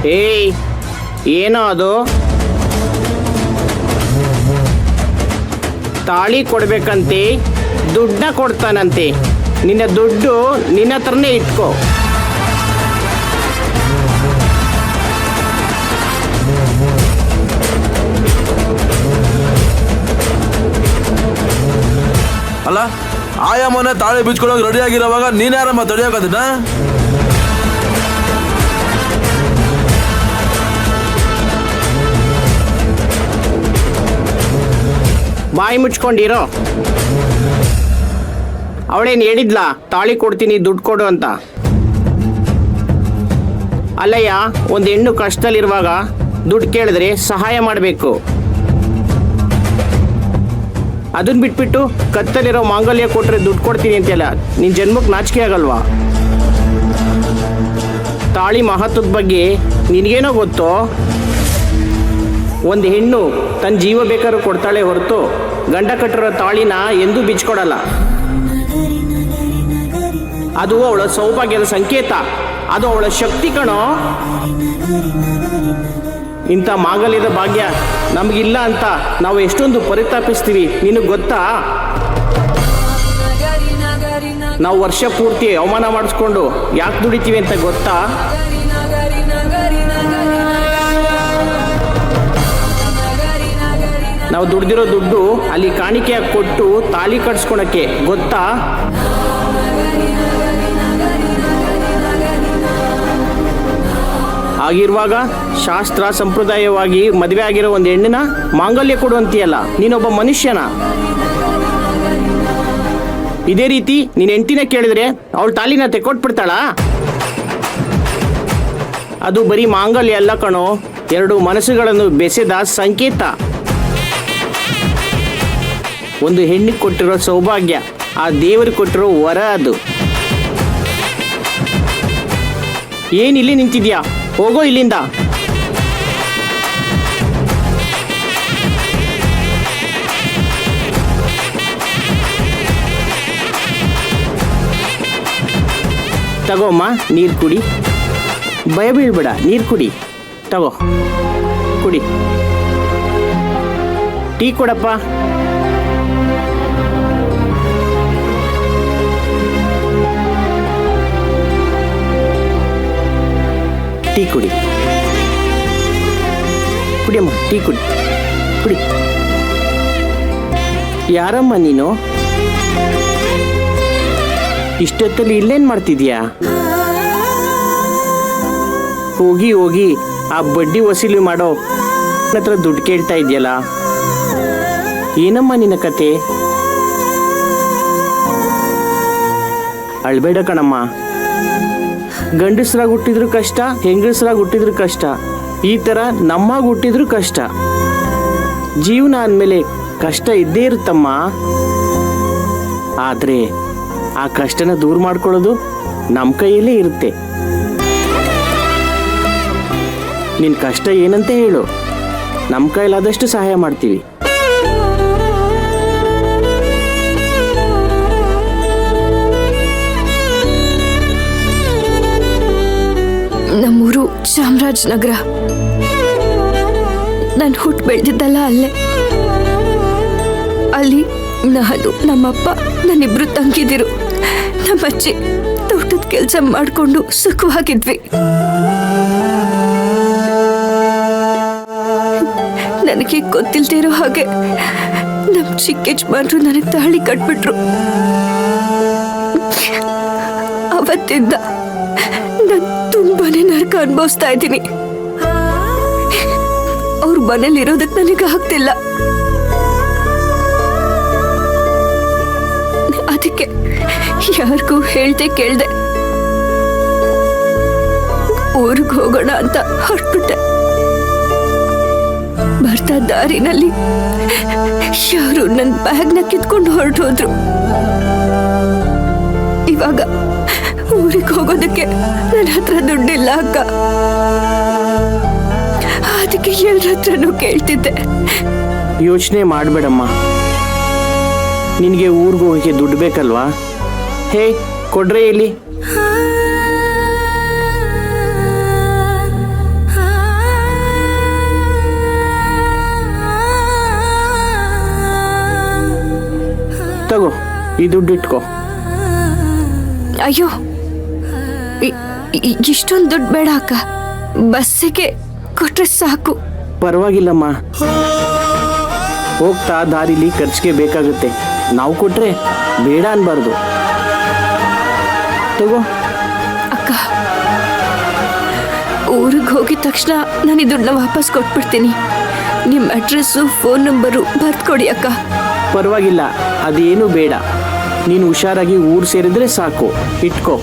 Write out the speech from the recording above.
ಏಯ್, ಏನೋ ಅದು? ತಾಳಿ ಕೊಡ್ಬೇಕಂತೆ, ದುಡ್ಡನ್ನ ಕೊಡ್ತಾನಂತೆ. ನಿನ್ನ ದುಡ್ಡು ನಿನ್ನ ಹತ್ರನೇ ಇಟ್ಕೋ. ಅಲ್ಲ, ಆಯಮ್ಮನೆ ತಾಳಿ ಬಿಚ್ಕೊಳ್ಳೋಕೆ ರೆಡಿ ಆಗಿರೋವಾಗ ನೀನ್ ಯಾರಮ್ಮ ತಡಿಯೋಕದನ್ನ? ಬಾಯಿ ಮುಚ್ಕೊಂಡಿರೋ. ಅವಳೇನು ಹೇಳಿದ್ಲಾ ತಾಳಿ ಕೊಡ್ತೀನಿ ದುಡ್ಡು ಕೊಡು ಅಂತ? ಅಲ್ಲಯ್ಯ, ಒಂದು ಹೆಣ್ಣು ಕಷ್ಟದಲ್ಲಿರುವಾಗ ದುಡ್ಡು ಕೇಳಿದ್ರೆ ಸಹಾಯ ಮಾಡಬೇಕು. ಅದನ್ನ ಬಿಟ್ಬಿಟ್ಟು ಕತ್ತಲಿರೋ ಮಾಂಗಲ್ಯ ಕೊಟ್ಟರೆ ದುಡ್ಡು ಕೊಡ್ತೀನಿ ಅಂತೆಲ್ಲ ನಿನ್ನ ಜನ್ಮಕ್ಕೆ ನಾಚಿಕೆ ಆಗಲ್ವಾ? ತಾಳಿ ಮಹತ್ವದ ಬಗ್ಗೆ ನಿನಗೇನೋ ಗೊತ್ತೋ? ಒಂದು ಹೆಣ್ಣು ತನ್ನ ಜೀವ ಬೇಕಾದ್ರೂ ಕೊಡ್ತಾಳೆ ಹೊರತು ಗಂಡ ಕಟ್ಟಿರೋ ತಾಳಿನ ಎಂದೂ ಬಿಚ್ಕೊಡಲ್ಲ. ಅದು ಅವಳ ಸೌಭಾಗ್ಯದ ಸಂಕೇತ, ಅದು ಅವಳ ಶಕ್ತಿ ಕಣೋ. ಇಂಥ ಮಾಂಗಲ್ಯದ ಭಾಗ್ಯ ನಮಗಿಲ್ಲ ಅಂತ ನಾವು ಎಷ್ಟೊಂದು ಪರಿತಾಪಿಸ್ತೀವಿ, ನಿನಗೆ ಗೊತ್ತಾ? ನಾವು ವರ್ಷ ಪೂರ್ತಿ ಅವಮಾನ ಮಾಡಿಸ್ಕೊಂಡು ಯಾಕೆ ದುಡಿತೀವಿ ಅಂತ ಗೊತ್ತಾ? ನಾವು ದುಡ್ದಿರೋ ದುಡ್ಡು ಅಲ್ಲಿ ಕಾಣಿಕೆಯಾಗಿ ಕೊಟ್ಟು ತಾಳಿ ಕಟ್ಸ್ಕೊಳಕ್ಕೆ, ಗೊತ್ತಾ? ಆಗಿರುವಾಗ ಶಾಸ್ತ್ರ ಸಂಪ್ರದಾಯವಾಗಿ ಮದುವೆ ಆಗಿರೋ ಒಂದು ಹೆಣ್ಣಿನ ಮಾಂಗಲ್ಯ ಕೊಡುವಂತೀಯಲ್ಲ, ನೀನೊಬ್ಬ ಮನುಷ್ಯನ? ಇದೇ ರೀತಿ ನೀನು ಹೆಂಡತಿನ ಕೇಳಿದ್ರೆ ಅವಳು ತಾಲಿನ ತೆಕ್ಕೊಟ್ಬಿಡ್ತಾಳ? ಅದು ಬರೀ ಮಾಂಗಲ್ಯ ಅಲ್ಲ ಕಣೋ, ಎರಡು ಮನಸ್ಸುಗಳನ್ನು ಬೆಸೆದ ಸಂಕೇತ. ಒಂದು ಹೆಣ್ಣಿಗೆ ಕೊಟ್ಟಿರೋ ಸೌಭಾಗ್ಯ, ಆ ದೇವರಿಗೆ ಕೊಟ್ಟಿರೋ ವರ ಅದು. ಏನಿಲ್ಲಿ ನಿಂತಿದ್ಯಾ? ಹೋಗೋ ಇಲ್ಲಿಂದ. ತಗೋಮ್ಮ, ನೀರು ಕುಡಿ. ಭಯ ಬೀಳ್ಬೇಡ, ನೀರು ಕುಡಿ. ತಗೋ, ಕುಡಿ. ಟೀ ಕೊಡಪ್ಪ. ಟೀ ಕುಡಿ. ಕುಡಿಯಮ್ಮ, ಟೀ ಕುಡಿ, ಕುಡಿ. ಯಾರಮ್ಮ ನೀನು? ಇಷ್ಟೊತ್ತಲ್ಲಿ ಇಲ್ಲೇನು ಮಾಡ್ತಿದ್ಯಾ? ಹೋಗಿ ಹೋಗಿ ಆ ಬಡ್ಡಿ ವಸೂಲಿ ಮಾಡೋ ಹತ್ರ ದುಡ್ಡು ಕೇಳ್ತಾ ಇದೆಯಲ್ಲ, ಏನಮ್ಮ ನಿನ್ನ ಕತೆ? ಅಳ್ಬೇಡ ಕಣಮ್ಮ. ಗಂಡಸ್ರಾಗಿ ಹುಟ್ಟಿದ್ರು ಕಷ್ಟ, ಹೆಂಗಸ್ರಾಗಿ ಹುಟ್ಟಿದ್ರು ಕಷ್ಟ, ಈ ಥರ ನಮ್ಮಾಗಿ ಹುಟ್ಟಿದ್ರು ಕಷ್ಟ. ಜೀವನ ಅಂದಮೇಲೆ ಕಷ್ಟ ಇದ್ದೇ ಇರುತ್ತಮ್ಮ. ಆದರೆ ಆ ಕಷ್ಟನ ದೂರ ಮಾಡ್ಕೊಳ್ಳೋದು ನಮ್ಮ ಕೈಯಲ್ಲೇ ಇರುತ್ತೆ. ನಿನ್ನ ಕಷ್ಟ ಏನಂತ ಹೇಳು, ನಮ್ಮ ಕೈಲಾದಷ್ಟು ಸಹಾಯ ಮಾಡ್ತೀವಿ. ನಮ್ಮೂರು ಚಾಮರಾಜನಗರ. ನಾನು ಹುಟ್ಟು ಬೆಳೆದಿದ್ದಲ್ಲ ಅಲ್ಲೇ. ಅಲ್ಲಿ ನಾನು, ನಮ್ಮಪ್ಪ, ನನ್ನಿಬ್ರು ತಂಗಿದಿರು, ನಮ್ಮಜ್ಜಿ ತೋಟದ ಕೆಲಸ ಮಾಡಿಕೊಂಡು ಸುಖವಾಗಿದ್ವಿ. ನನಗೆ ಗೊತ್ತಿಲ್ದಿರೋ ಹಾಗೆ ನಮ್ಮ ಚಿಕ್ಕ ಯಜಮಾನ್ರು ನನಗೆ ತಾಳಿ ಕಟ್ಬಿಟ್ರು. ಅವತ್ತಿಂದ ನಾನು ತುಂಬಾನೇ ನರಕ ಅನುಭವಿಸ್ತಾ ಇದ್ದೀನಿ. ಅವ್ರ ಮನೇಲಿ ಇರೋದಕ್ಕೆ ನನಗೆ ಆಗ್ತಿಲ್ಲ. ಅದಕ್ಕೆ ಯಾರಿಗೂ ಹೇಳ್ದೆ ಕೇಳ್ದೆ ಊರಿಗೆ ಹೋಗೋಣ ಅಂತ ಹೊರಟ್ಬಿಟ್ಟೆ. ಬರ್ತಾ ದಾರಿನಲ್ಲಿ ಯಾರು ನನ್ನ ಬ್ಯಾಗ್ನ ಕಿತ್ಕೊಂಡು ಹೊರಟು ಹೋದ್ರು. ಇವಾಗ ಊರಿಗೆ ಹೋಗೋದಕ್ಕೆ ನನ್ನ ಹತ್ರ ದುಡ್ಡಿಲ್ಲ ಅಕ್ಕ. ಅದಕ್ಕೆ ಎಲ್ಲರ ಹತ್ರನೂ ಕೇಳ್ತಿದ್ದೆ. ಯೋಚನೆ ಮಾಡಬೇಡಮ್ಮ, ನಿನಗೆ ಊರಿಗೆ ಹೋಗೋಕ್ಕೆ ದುಡ್ಡು ಬೇಕಲ್ವಾ? ಹೇ, ಕೊಡ್ರೆ ಇಲ್ಲಿ. ಈ ದುಡ್ಡು ಇಟ್ಕೋ. ಅಯ್ಯೋ ಇಷ್ಟೊಂದು ದುಡ್ಡು ಬೇಡ ಅಕ್ಕ, ಬಸ್ಸಿಗೆ ಕೊಟ್ರೆ ಸಾಕು. ಪರವಾಗಿಲ್ಲಮ್ಮ, ಹೋಗ್ತಾ ದಾರಿಲಿ ಖರ್ಚಿಗೆ ಬೇಕಾಗುತ್ತೆ. ನಾವು ಕೊಟ್ರೆ ಬೇಡ ಅನ್ಬಾರ್ದು. ತಗೋ. ಅಕ್ಕ, ಊರಿಗೆ ಹೋಗಿದ ತಕ್ಷಣ ನಾನು ಈ ದುಡ್ಡನ್ನ ವಾಪಸ್ ಕೊಟ್ಬಿಡ್ತೀನಿ. ನಿಮ್ಮ ಅಡ್ರೆಸ್ಸು ಫೋನ್ ನಂಬರು ಬರ್ದ್ಕೊಡಿ ಅಕ್ಕ. ಪರವಾಗಿಲ್ಲ, ಅದೇನು ಬೇಡ. ನೀನು ಹುಷಾರಾಗಿ ಊರು ಸೇರಿದ್ರೆ ಸಾಕು. ಇಟ್ಕೋ.